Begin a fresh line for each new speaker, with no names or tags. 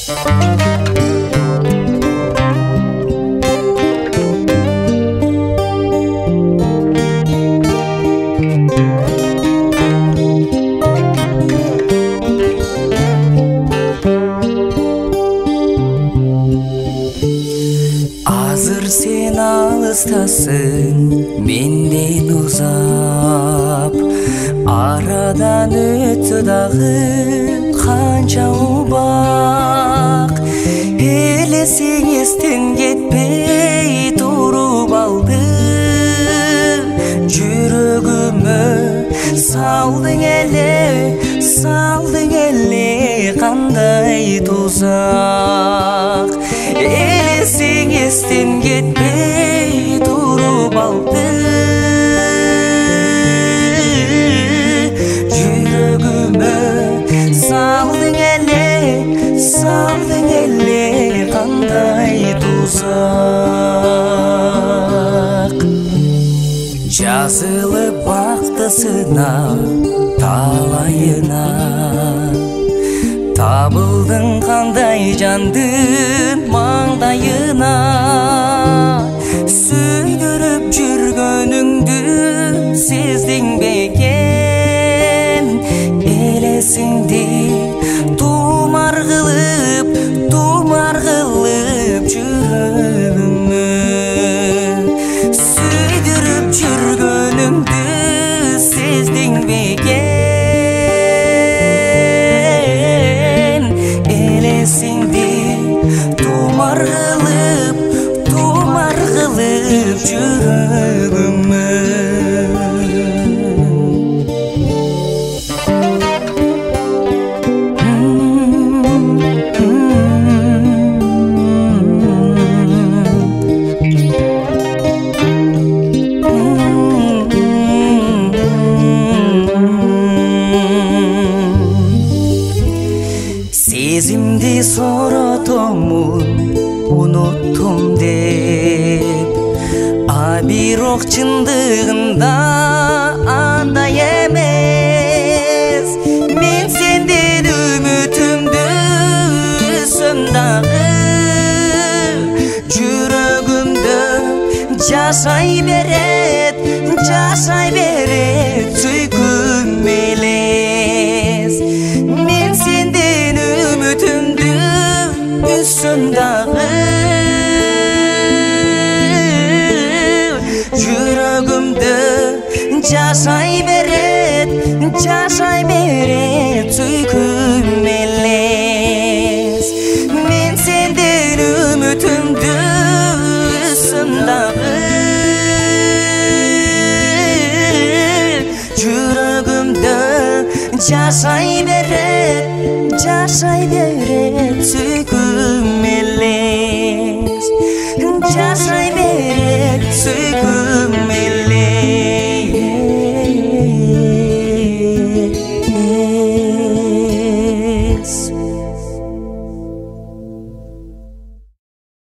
Азыр сен алыстасың менден узап, арадан өтсө дагы канча убак, элесең эстен кетпей туруп алды, жүрөгүмө салдың эле кандай тузак, элесең эстен кетпей туруп алды, жүрөгүмө салдың эле кандай тузак. Жазылып бактысына талайына, табылдың кандай жандын маңдайына, сүйдүрүп жүргөнүңдү сездиң бекен, элесиңди тумар кылып жүрөгүмө, сүйдүрүп жүргөнүңдү сездиң бекен, элесиңди тумар кылып жүрөгүмө. Сезимди соротомун унуттум деп, а бирок чындыгында андай эмес. Мен сенден үмүтүмдү үзсөм дагы, жүрөгүмдө жашай берет сүйкүм элес. Мен сенден үмүтүмдү үзсөм дагы, жүрөгүмдө жашай берет сүйкүм элес. Мен сенден үмүтүмдү үзсөм дагы, жүрөгүмдө жашай берет